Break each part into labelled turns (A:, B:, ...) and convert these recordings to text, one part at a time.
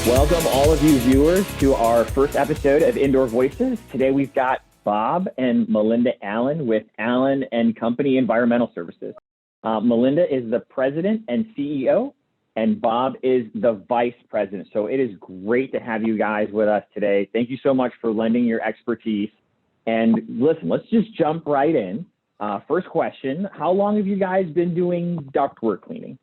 A: Welcome all of you viewers to our first episode of Indoor Voices. Today we've got Bob and Melinda Allen with Allen and Company Environmental Services. Melinda is the president and CEO, and Bob is the vice president. So it is great to have you guys with us today. Thank you so much for lending your expertise. And listen, let's just jump right in. First question, how long have you guys been doing ductwork cleaning?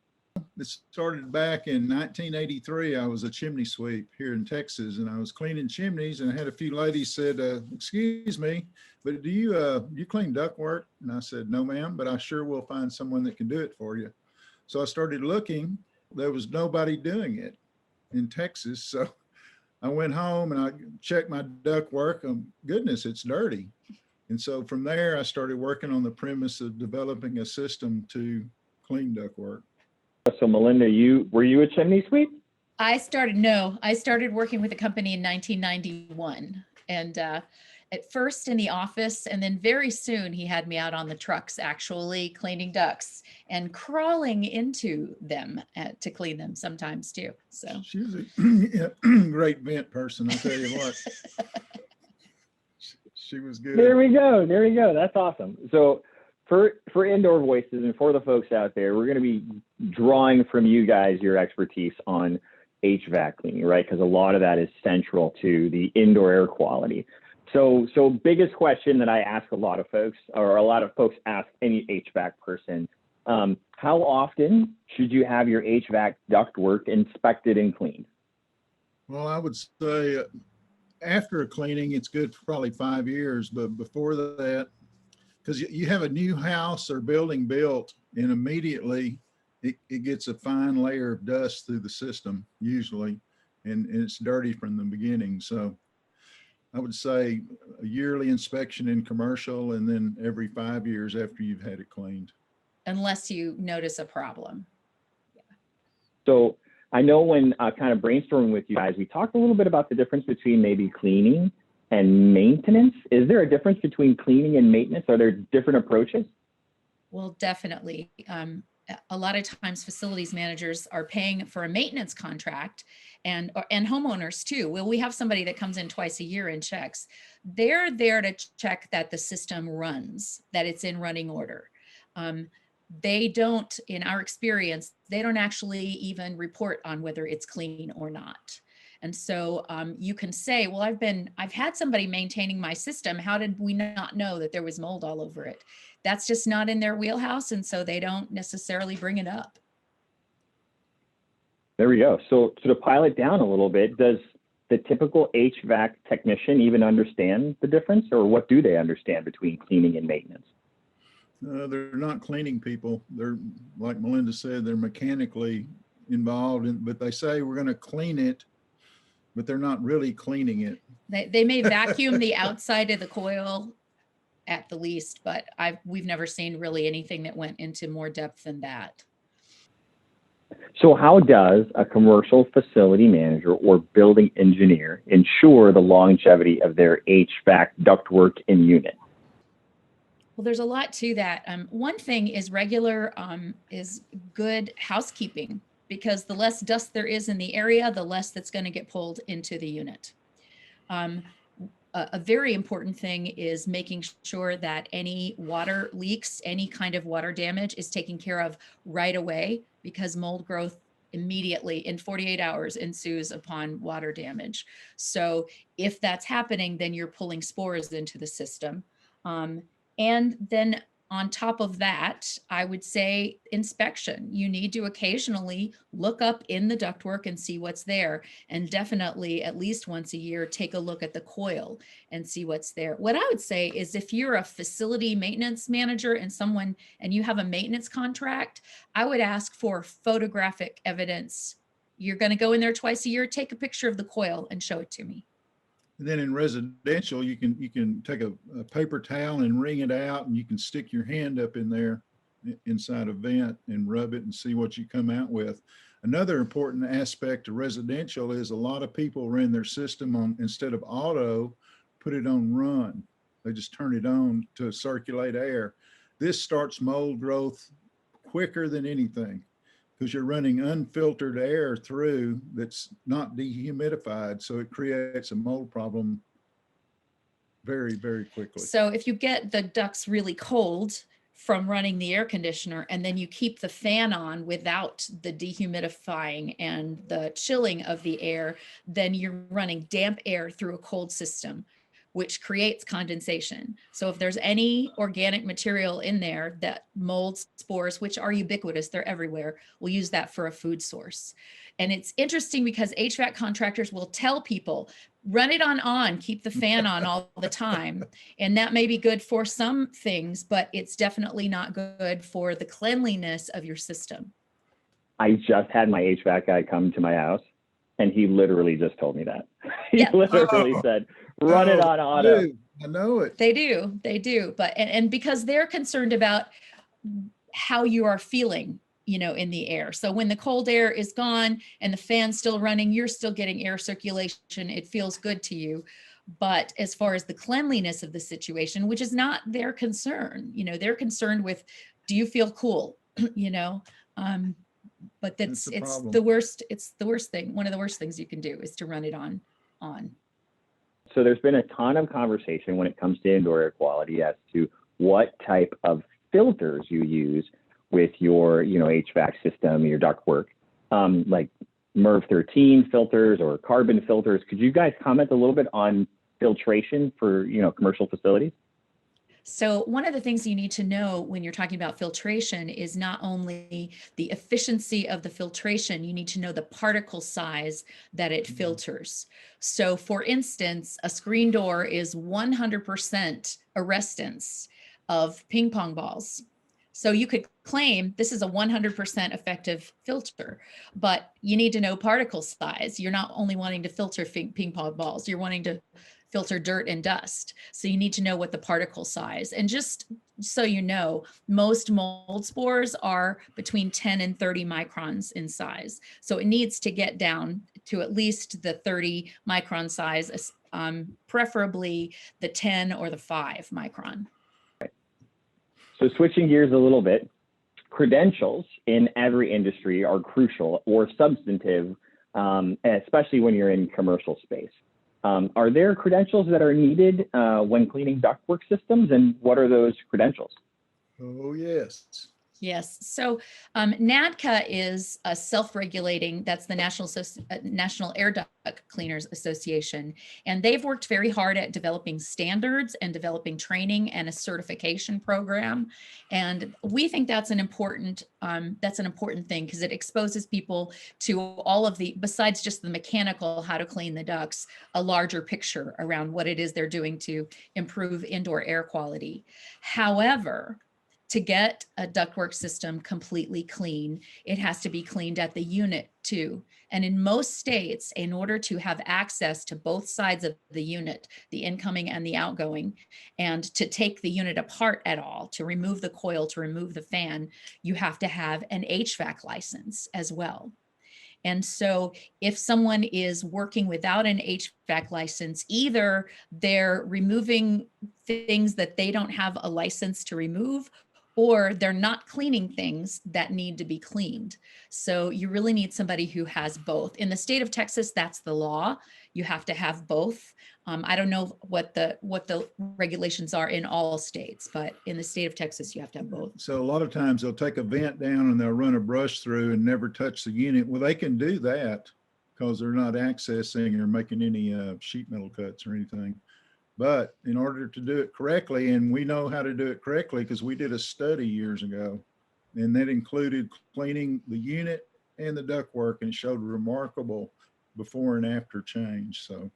B: This started back in 1983. I was a chimney sweep here in Texas, and I was cleaning chimneys, and I had a few ladies said, excuse me, but do you clean ductwork? And I said, no, ma'am, but I sure will find someone that can do it for you. So I started looking. There was nobody doing it in Texas. So I went home and I checked my ductwork. Goodness, it's dirty. And so from there, I started working on the premise of developing a system to clean ductwork.
A: So Melinda, were you a chimney sweep?
C: I started working with the company in 1991, and at first in the office, and then very soon he had me out on the trucks actually cleaning ducts and crawling into them to clean them sometimes too. So
B: she's a great vent person, I tell you what. She was good.
A: There we go. That's awesome. So for Indoor Voices and for the folks out there, we're going to be drawing from you guys your expertise on HVAC cleaning, right? Because a lot of that is central to the indoor air quality. So biggest question that I ask a lot of folks, or a lot of folks ask any HVAC person, how often should you have your HVAC ductwork inspected and cleaned?
B: Well, I would say after a cleaning, it's good for probably 5 years, but before that, because you have a new house or building built, and immediately it gets a fine layer of dust through the system usually, and it's dirty from the beginning. So I would say a yearly inspection in commercial, and then every 5 years after you've had it cleaned.
C: unless you notice a problem. Yeah.
A: So I know when kind of brainstorming with you guys, we talked a little bit about the difference between maybe cleaning and maintenance. Is there a difference between cleaning and maintenance? Are there different approaches?
C: Well, definitely. A lot of times facilities managers are paying for a maintenance contract, and homeowners too. Well, we have somebody that comes in twice a year and checks. They're there to check that the system runs, that it's in running order. They don't, in our experience, they don't actually even report on whether it's clean or not. And so you can say, well, I've had somebody maintaining my system. How did we not know that there was mold all over it? That's just not in their wheelhouse. And so they don't necessarily bring it up.
A: There we go. So to pile it down a little bit, does the typical HVAC technician even understand the difference, or what do they understand between cleaning and maintenance?
B: They're not cleaning people. They're, like Melinda said, they're mechanically involved, but they say we're going to clean it, but they're not really cleaning it.
C: They may vacuum the outside of the coil at the least, but we've never seen really anything that went into more depth than that.
A: So how does a commercial facility manager or building engineer ensure the longevity of their HVAC ductwork in unit?
C: Well, there's a lot to that. One thing is is good housekeeping, because the less dust there is in the area, the less that's going to get pulled into the unit. A very important thing is making sure that any water leaks, any kind of water damage is taken care of right away, because mold growth immediately in 48 hours ensues upon water damage. So if that's happening, then you're pulling spores into the system. And then on top of that, I would say inspection. You need to occasionally look up in the ductwork and see what's there. And definitely at least once a year, take a look at the coil and see what's there. What I would say is, if you're a facility maintenance manager and you have a maintenance contract, I would ask for photographic evidence. You're going to go in there twice a year, take a picture of the coil and show it to me.
B: And then in residential, you can take a paper towel and wring it out, and you can stick your hand up in there inside a vent and rub it and see what you come out with. Another important aspect of residential is a lot of people run their system on, instead of auto, put it on run. They just turn it on to circulate air. This starts mold growth quicker than anything. because you're running unfiltered air through that's not dehumidified. So it creates a mold problem very, very quickly.
C: So if you get the ducts really cold from running the air conditioner and then you keep the fan on without the dehumidifying and the chilling of the air, then you're running damp air through a cold system, which creates condensation. So if there's any organic material in there, that mold spores, which are ubiquitous, they're everywhere, we'll use that for a food source. And it's interesting because HVAC contractors will tell people, run it on, keep the fan on all the time. And that may be good for some things, but it's definitely not good for the cleanliness of your system.
A: I just had my HVAC guy come to my house, and he literally just told me that. He
C: Yeah.
A: literally said, run it on auto.
B: Dude, I know it.
C: They do. But, and because they're concerned about how you are feeling, in the air. So when the cold air is gone and the fan's still running, you're still getting air circulation. It feels good to you. But as far as the cleanliness of the situation, which is not their concern, they're concerned with, do you feel cool? But it's
B: problem.
C: the worst. It's the worst thing. One of the worst things you can do is to run it on.
A: So there's been a ton of conversation when it comes to indoor air quality as to what type of filters you use with your, HVAC system, your ductwork, like MERV 13 filters or carbon filters. Could you guys comment a little bit on filtration for, commercial facilities?
C: So one of the things you need to know when you're talking about filtration is not only the efficiency of the filtration, you need to know the particle size that it filters. So for instance, a screen door is 100% arrestance of ping pong balls. So you could claim this is a 100% effective filter, but you need to know particle size. You're not only wanting to filter ping pong balls, you're wanting to filter dirt and dust. So you need to know what the particle size. And just so you know, most mold spores are between 10 and 30 microns in size. So it needs to get down to at least the 30 micron size, preferably the 10 or the 5 micron.
A: So switching gears a little bit, credentials in every industry are crucial or substantive, especially when you're in commercial space. Are there credentials that are needed when cleaning ductwork systems, and what are those credentials?
B: Oh, yes.
C: Yes. So NADCA is a self-regulating, that's the National Air Duct Cleaners Association. And they've worked very hard at developing standards and developing training and a certification program. And we think that's an important thing because it exposes people to all of the, besides just the mechanical, how to clean the ducts, a larger picture around what it is they're doing to improve indoor air quality. However, to get a ductwork system completely clean, it has to be cleaned at the unit too. And in most states, in order to have access to both sides of the unit, the incoming and the outgoing, and to take the unit apart at all, to remove the coil, to remove the fan, you have to have an HVAC license as well. And so if someone is working without an HVAC license, either they're removing things that they don't have a license to remove, or they're not cleaning things that need to be cleaned. So you really need somebody who has both. In the state of Texas, that's the law. You have to have both. I don't know what the regulations are in all states, but in the state of Texas, you have to have both.
B: So a lot of times they'll take a vent down and they'll run a brush through and never touch the unit. Well, they can do that because they're not accessing or making any sheet metal cuts or anything. But in order to do it correctly, and we know how to do it correctly because we did a study years ago, and that included cleaning the unit and the ductwork, and it showed remarkable before and after change. So,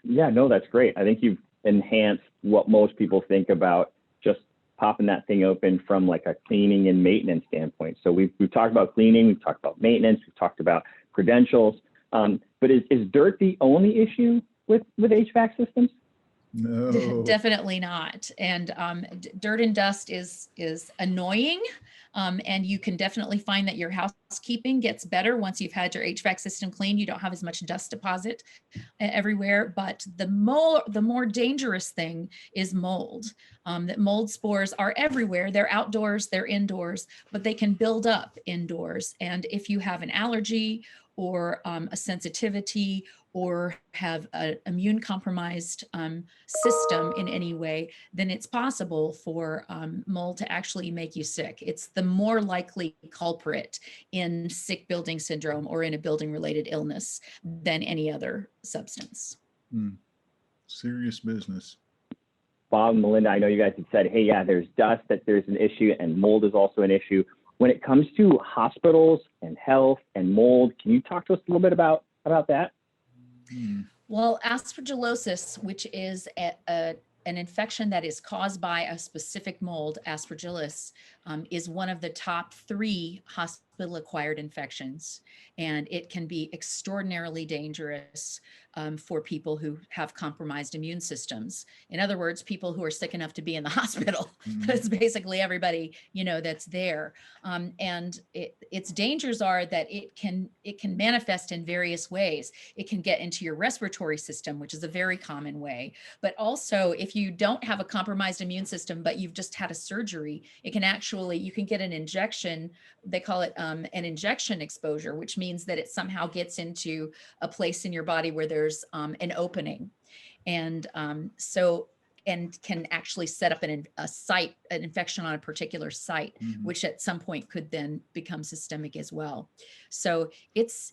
A: yeah, no, that's great. I think you've enhanced what most people think about just popping that thing open from like a cleaning and maintenance standpoint. So we've talked about cleaning, we've talked about maintenance, we've talked about credentials. But is dirt the only issue with HVAC systems?
B: no.
C: Definitely not. And dirt and dust is annoying. And you can definitely find that your housekeeping gets better once you've had your HVAC system cleaned. You don't have as much dust deposit everywhere. But the more dangerous thing is mold. That mold spores are everywhere. They're outdoors, they're indoors, but they can build up indoors. And if you have an allergy or a sensitivity or have an immune compromised system in any way, then it's possible for mold to actually make you sick. It's the more likely culprit in sick building syndrome or in a building related illness than any other substance.
B: Serious business.
A: Bob and Melinda, I know you guys had said, hey, yeah, there's dust, that there's an issue, and mold is also an issue. When it comes to hospitals and health and mold, can you talk to us a little bit about that?
C: Well, aspergillosis, which is an infection that is caused by a specific mold, Aspergillus, is one of the top 3 hospital-acquired infections, and it can be extraordinarily dangerous for people who have compromised immune systems. In other words, people who are sick enough to be in the hospital. That's basically everybody, that's there. And its dangers are that it can manifest in various ways. It can get into your respiratory system, which is a very common way. But also, if you don't have a compromised immune system, but you've just had a surgery, it can actually, you can get an injection. They call it an injection exposure, which means that it somehow gets into a place in your body where there's an opening. And and can actually set up an infection on a particular site, which at some point could then become systemic as well. So it's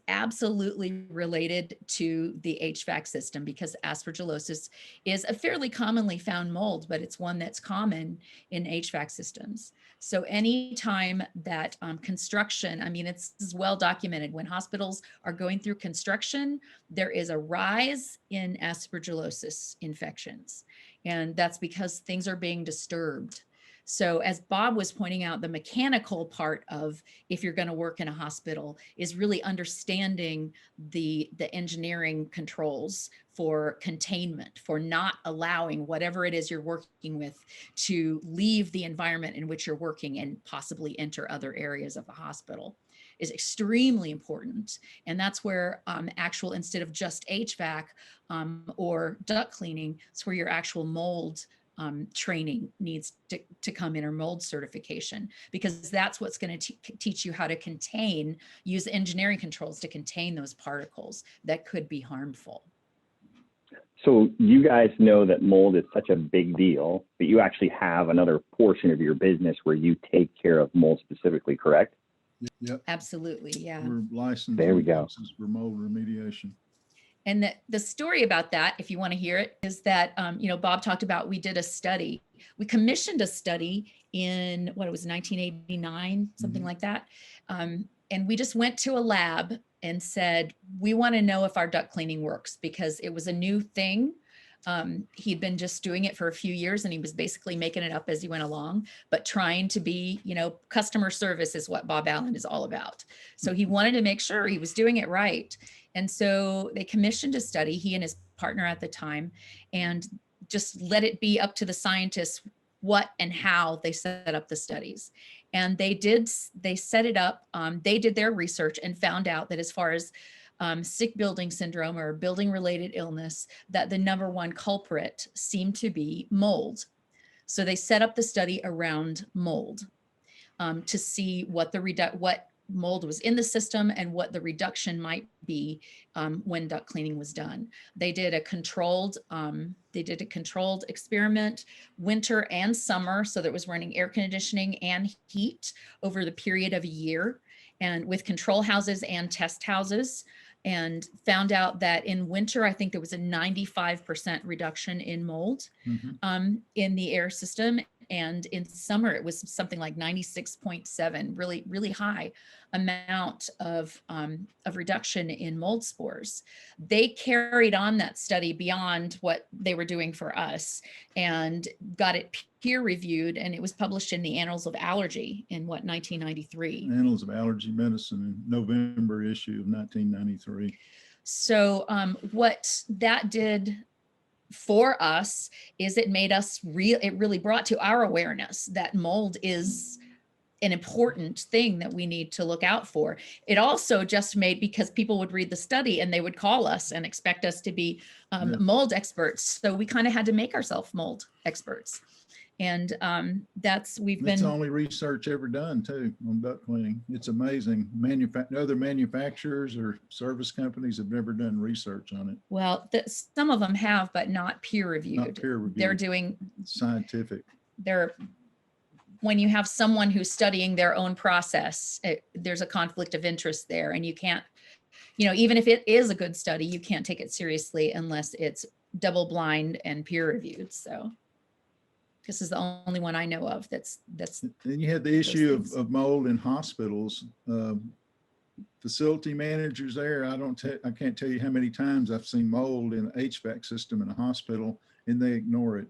C: absolutely related to the HVAC system, because aspergillosis is a fairly commonly found mold, but it's one that's common in HVAC systems. So anytime that construction, this is well documented, when hospitals are going through construction, there is a rise in aspergillosis infections. And that's because things are being disturbed. So as Bob was pointing out, the mechanical part of if you're going to work in a hospital is really understanding the engineering controls for containment, for not allowing whatever it is you're working with to leave the environment in which you're working and possibly enter other areas of the hospital, is extremely important. And that's where instead of just HVAC or duct cleaning, it's where your actual mold training needs to come in, or mold certification, because that's what's going to teach you how to use engineering controls to contain those particles that could be harmful.
A: So you guys know that mold is such a big deal, but you actually have another portion of your business where you take care of mold specifically, correct?
B: Yep.
C: Absolutely. Yeah.
B: We're licensed.
A: There we go.
B: For mold remediation.
C: And the story about that, if you want to hear it, is that, Bob talked about, we did a study. We commissioned a study in, 1989, something like that. And we just went to a lab and said, we want to know if our duct cleaning works, because it was a new thing. He'd been just doing it for a few years, and he was basically making it up as he went along, but trying to be, customer service is what Bob Allen is all about. So he wanted to make sure he was doing it right. And so they commissioned a study, he and his partner at the time, and just let it be up to the scientists what and how they set up the studies. And they set it up, they did their research and found out that as far as sick building syndrome or building related illness, that the number 1 culprit seemed to be mold. So they set up the study around mold to see what mold was in the system and what the reduction might be when duct cleaning was done. They did a controlled experiment, winter and summer, so that was running air conditioning and heat over the period of a year, and with control houses and test houses, and found out that in winter, I think there was a 95% reduction in mold in the air system. And in summer, it was something like 96.7, really, really high amount of reduction in mold spores. They carried on that study beyond what they were doing for us and got it peer reviewed, and it was published in the Annals of Allergy in 1993.
B: Annals of Allergy Medicine, November issue of 1993.
C: So what that did for us is it made us it really brought to our awareness that mold is an important thing that we need to look out for. It also just made, because people would read the study and they would call us and expect us to be
B: Yeah.
C: mold experts. So we kind of had to make ourselves mold experts. And
B: It's the only research ever done too on duct cleaning. It's amazing. Other manufacturers or service companies have never done research on it.
C: well, some of them have, but not peer reviewed.
B: Not peer reviewed.
C: They're doing,
B: Scientific.
C: when you have someone who's studying their own process, there's a conflict of interest there, and you can't, even if it is a good study, you can't take it seriously unless it's double blind and peer reviewed. So this is the only one I know of that's.
B: And you had the issue
C: things.
B: of mold in hospitals. Facility managers there, I can't tell you how many times I've seen mold in the HVAC system in a hospital, and they ignore it.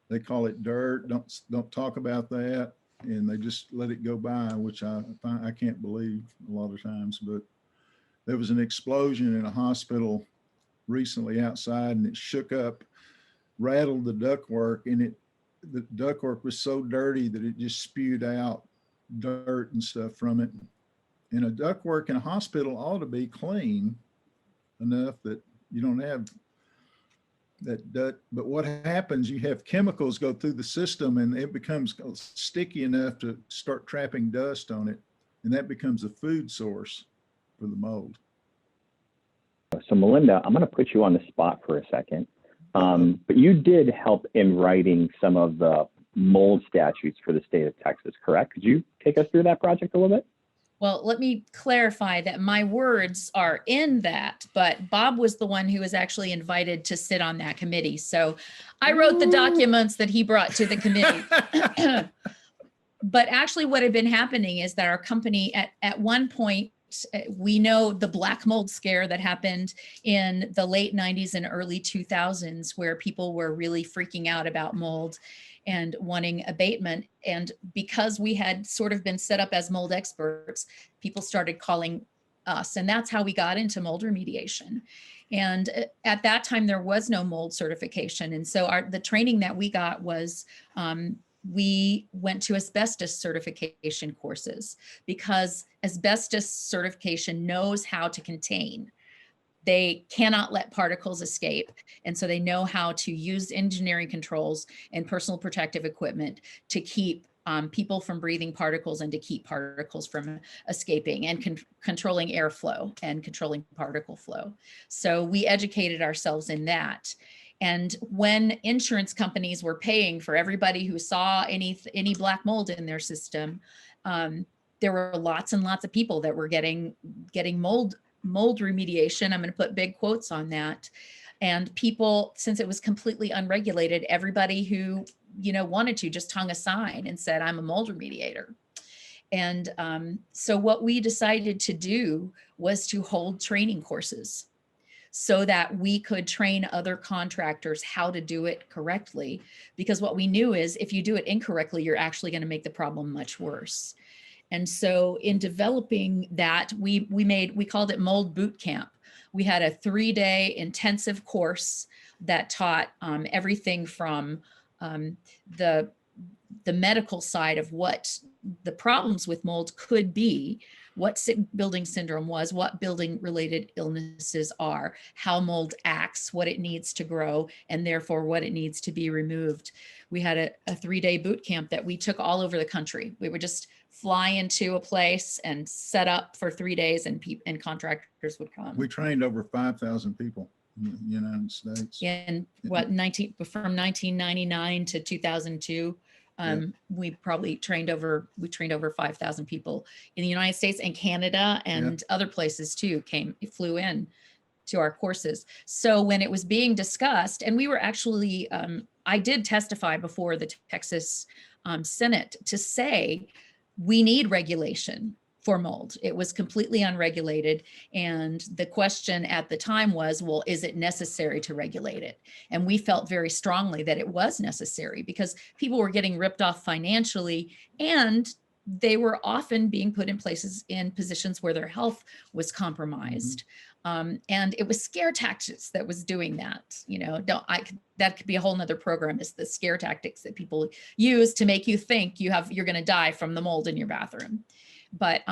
B: They call it dirt. Don't talk about that, and they just let it go by, which I can't believe a lot of times. But there was an explosion in a hospital recently outside, and it shook up, rattled the ductwork, and the ductwork was so dirty that it just spewed out dirt and stuff from it. And a ductwork in a hospital ought to be clean enough that you don't have that dirt. But what happens, you have chemicals go through the system and it becomes sticky enough to start trapping dust on it. And that becomes a food source for the mold.
A: So Melinda, I'm going to put you on the spot for a second. But you did help in writing some of the mold statutes for the state of Texas, correct? Could you take us through that project a little bit?
C: Well, let me clarify that my words are in that, but Bob was the one who was actually invited to sit on that committee. So I wrote the documents that he brought to the committee. But actually what had been happening is that our company at one point, we know the black mold scare that happened in the late 90s and early 2000s, where people were really freaking out about mold and wanting abatement. And because we had sort of been set up as mold experts, people started calling us, and that's how we got into mold remediation. And at that time, there was no mold certification. And so the training that we got was, we went to asbestos certification courses, because asbestos certification knows how to contain. They cannot let particles escape. And so they know how to use engineering controls and personal protective equipment to keep people from breathing particles and to keep particles from escaping, and controlling airflow and controlling particle flow. So we educated ourselves in that. And when insurance companies were paying for everybody who saw any black mold in their system, there were lots and lots of people that were getting mold remediation. I'm going to put big quotes on that. And people, since it was completely unregulated, everybody who wanted to just hung a sign and said, "I'm a mold remediator." And so what we decided to do was to hold training courses, so that we could train other contractors how to do it correctly. Because what we knew is, if you do it incorrectly, you're actually going to make the problem much worse. And so in developing that, we called it Mold Boot Camp. We had a 3-day intensive course that taught everything from the medical side of what the problems with mold could be, what building syndrome was, what building related illnesses are, how mold acts, what it needs to grow, and therefore what it needs to be removed. We had a 3-day boot camp that we took all over the country. We would just fly into a place and set up for 3 days, and contractors would come.
B: We trained over 5,000 people in the United States.
C: And from 1999 to 2002, we probably trained over 5,000 people in the United States and Canada and other places too, flew in to our courses. So when it was being discussed, and we were actually, I did testify before the Texas Senate to say, we need regulation for mold. It was completely unregulated. And the question at the time was, well, is it necessary to regulate it? And we felt very strongly that it was necessary, because people were getting ripped off financially, and they were often being put in positions where their health was compromised. And it was scare tactics that was doing that. That could be a whole nother program, is the scare tactics that people use to make you think you're going to die from the mold in your bathroom. But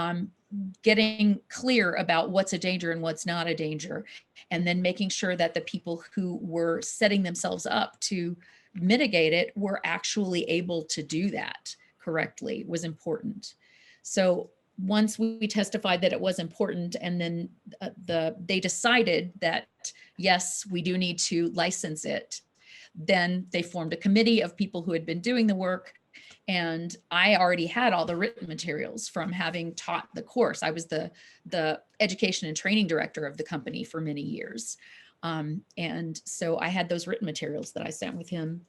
C: getting clear about what's a danger and what's not a danger, and then making sure that the people who were setting themselves up to mitigate it were actually able to do that correctly was important. So once we testified that it was important, and then they decided that, yes, we do need to license it, then they formed a committee of people who had been doing the work. And I already had all the written materials from having taught the course. I was the education and training director of the company for many years. And so I had those written materials that I sent with him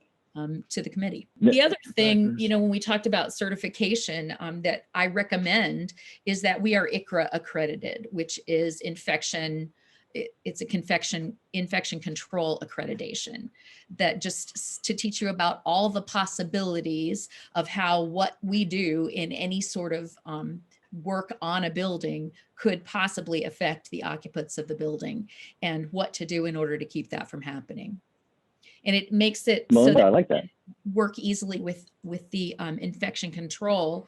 C: to the committee. The other thing, when we talked about certification, that I recommend is that we are ICRA accredited, which is it's a infection control accreditation, that just to teach you about all the possibilities of how what we do in any sort of work on a building could possibly affect the occupants of the building, and what to do in order to keep that from happening. And it makes it
A: Melinda,
C: so that
A: I like that.
C: work easily with the infection control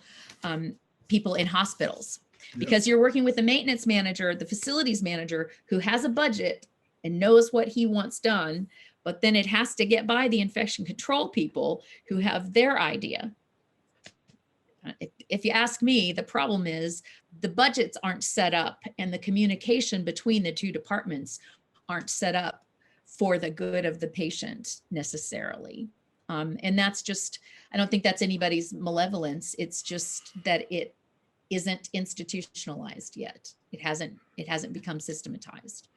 C: people in hospitals. Because you're working with the maintenance manager, the facilities manager, who has a budget and knows what he wants done, but then it has to get by the infection control people who have their idea. If you ask me, the problem is the budgets aren't set up, and the communication between the two departments aren't set up for the good of the patient necessarily. And that's just, I don't think that's anybody's malevolence. It's just that it isn't institutionalized yet. It hasn't become systematized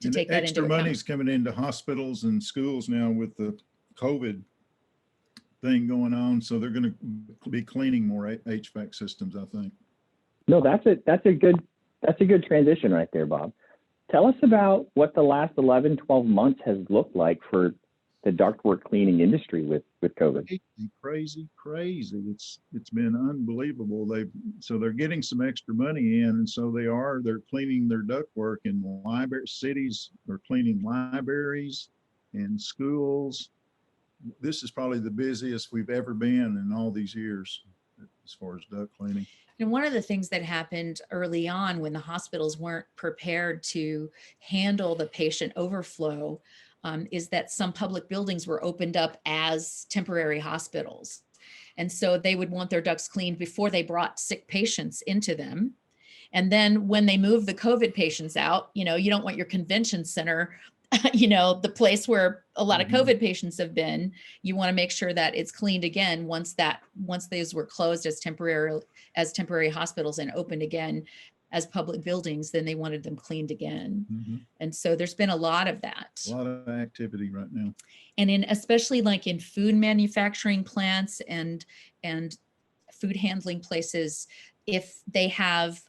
C: to
B: And
C: take that into
B: extra
C: account.
B: money's coming into hospitals and schools now with the COVID thing going on. So they're going to be cleaning more HVAC systems, I think.
A: No, that's a good transition right there, Bob. Tell us about what the last 11, 12 months has looked like for the ductwork cleaning industry with COVID.
B: Crazy. It's been unbelievable. They're getting some extra money in, and so they're cleaning their ductwork in cities. They're cleaning libraries and schools. This is probably the busiest we've ever been in all these years as far as duct cleaning.
C: And one of the things that happened early on when the hospitals weren't prepared to handle the patient overflow is that some public buildings were opened up as temporary hospitals. And so they would want their ducts cleaned before they brought sick patients into them. And then when they move the COVID patients out, you don't want your convention center, the place where a lot of COVID patients have been. You want to make sure that it's cleaned again once those were closed as temporary hospitals and opened again as public buildings, then they wanted them cleaned again. And so there's been a lot of that.
B: A lot of activity right now.
C: And especially like in food manufacturing plants and food handling places, if they have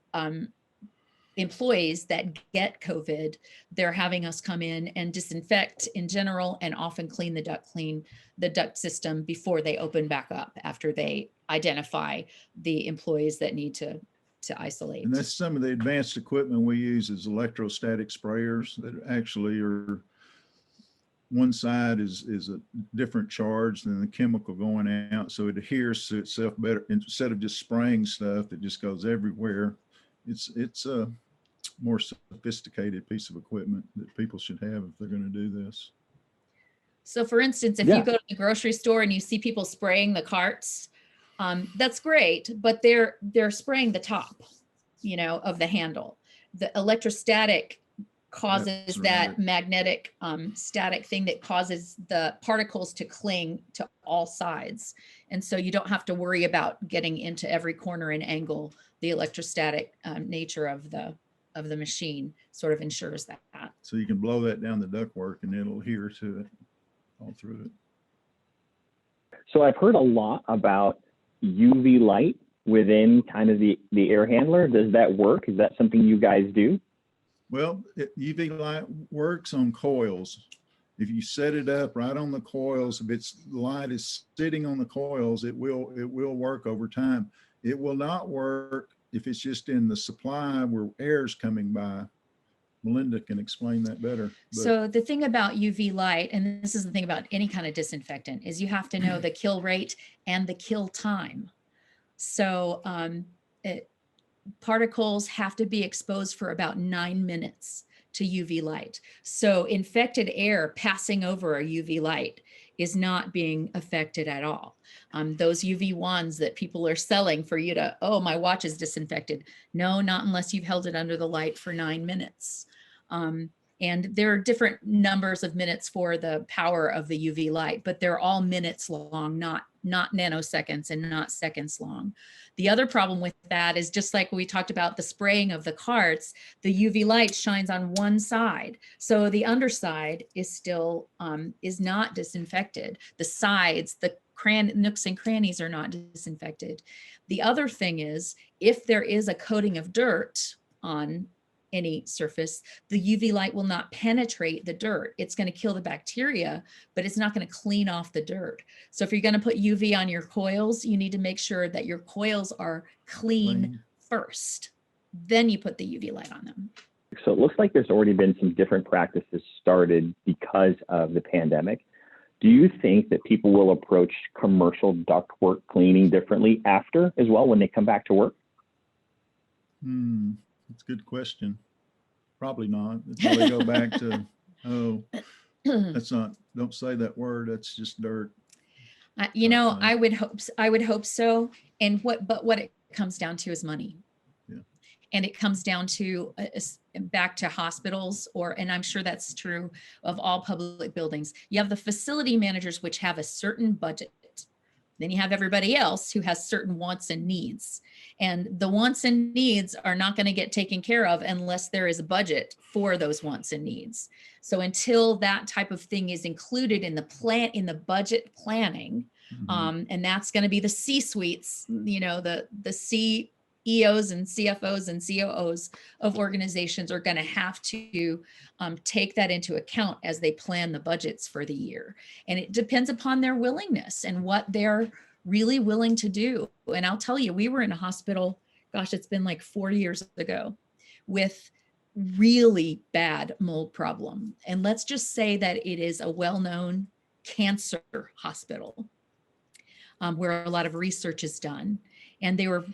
C: employees that get COVID, they're having us come in and disinfect in general, and often clean the duct system before they open back up, after they identify the employees that need to isolate.
B: And that's some of the advanced equipment we use is electrostatic sprayers that actually are, one side is a different charge than the chemical going out. So it adheres to itself better instead of just spraying stuff that just goes everywhere. It's a more sophisticated piece of equipment that people should have if they're going to do this.
C: So for instance, if you go to the grocery store and you see people spraying the carts, that's great, but they're spraying the top, of the handle. The electrostatic causes that magnetic static thing that causes the particles to cling to all sides. And so you don't have to worry about getting into every corner and angle. The electrostatic nature of the machine sort of ensures that.
B: So you can blow that down the ductwork and it'll adhere to it all through it.
A: So I've heard a lot about UV light within kind of the air handler. Does that work? Is that something you guys do?
B: Well, UV light works on coils. If you set it up right on the coils, if the light is sitting on the coils, it will work over time. It will not work if it's just in the supply where air's coming by. Melinda can explain that better. But
C: So the thing about UV light, and this is the thing about any kind of disinfectant, is you have to know the kill rate and the kill time. So particles have to be exposed for about 9 minutes to UV light. So infected air passing over a UV light is not being affected at all. Those UV wands that people are selling for you to, oh, my watch is disinfected. No, not unless you've held it under the light for 9 minutes. And there are different numbers of minutes for the power of the UV light, but they're all minutes long, not nanoseconds and not seconds long. The other problem with that is, just like we talked about the spraying of the carts, the UV light shines on one side. So the underside is still, is not disinfected. The sides, the nooks and crannies are not disinfected. The other thing is, if there is a coating of dirt on any surface, the UV light will not penetrate the dirt. It's going to kill the bacteria, but it's not going to clean off the dirt. So if you're going to put UV on your coils, you need to make sure that your coils are clean first. Then you put the UV light on them.
A: So it looks like there's already been some different practices started because of the pandemic. Do you think that people will approach commercial ductwork cleaning differently after as well when they come back to work?
B: That's a good question. Probably not. Until they go back to, oh, that's not, don't say that word. That's just dirt.
C: You know, I would hope so. And what it comes down to is money.
B: Yeah.
C: And it comes down to back to hospitals, and I'm sure that's true of all public buildings. You have the facility managers, which have a certain budget. Then you have everybody else who has certain wants and needs. And the wants and needs are not going to get taken care of unless there is a budget for those wants and needs. So until that type of thing is included in the budget planning, and that's going to be the C-suites, you know, the CEOs and CFOs and COOs of organizations are going to have to take that into account as they plan the budgets for the year. And it depends upon their willingness and what they're really willing to do. And I'll tell you, we were in a hospital, gosh, it's been like 4 years ago, with really bad mold problem. And let's just say that it is a well-known cancer hospital where a lot of research is done. And they were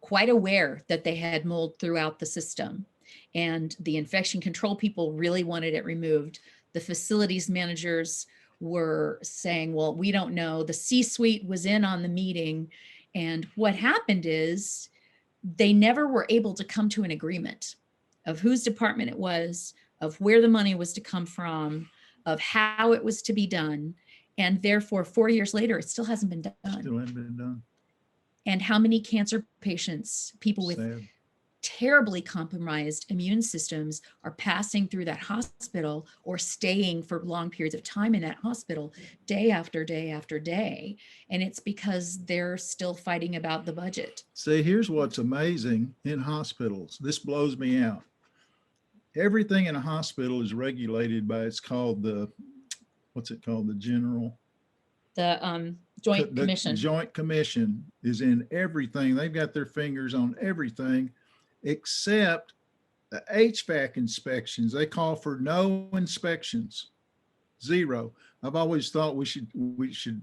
C: quite aware that they had mold throughout the system. And the infection control people really wanted it removed. The facilities managers were saying, well, we don't know. The C-suite was in on the meeting. And what happened is they never were able to come to an agreement of whose department it was, of where the money was to come from, of how it was to be done. And therefore, 4 years later, it still hasn't been done.
B: Still hasn't been done.
C: And how many cancer patients, people with
B: Sad.
C: terribly compromised immune systems, are passing through that hospital or staying for long periods of time in that hospital day after day after day. And it's because they're still fighting about the budget.
B: See, here's what's amazing in hospitals. This blows me out. Everything in a hospital is regulated by, it's called the, what's it called? The general.
C: The Joint Commission.
B: The Joint Commission is in everything. They've got their fingers on everything except the HVAC inspections. They call for no inspections, zero. I've always thought we should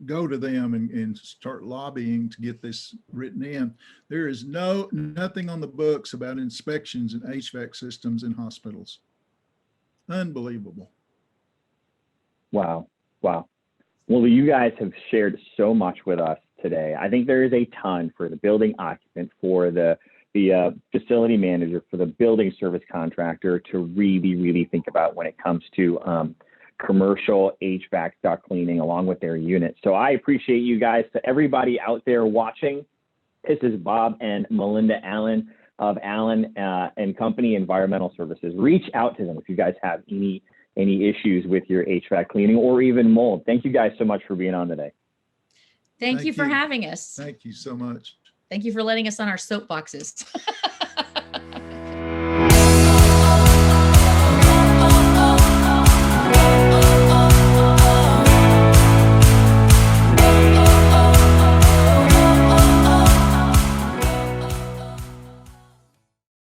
B: go to them and start lobbying to get this written in. There is nothing on the books about inspections and HVAC systems in hospitals. Unbelievable.
A: Wow. Well, you guys have shared so much with us today. I think there is a ton for the building occupant, for the facility manager, for the building service contractor to really think about when it comes to commercial HVAC duct cleaning along with their unit. So I appreciate you guys. To everybody out there watching, this is Bob and Melinda Allen of Allen and Company Environmental Services. Reach out to them if you guys have any issues with your HVAC cleaning or even mold. Thank you guys so much for being on today.
C: Thank you for having us.
B: Thank you so much.
C: Thank you for letting us on our soapboxes.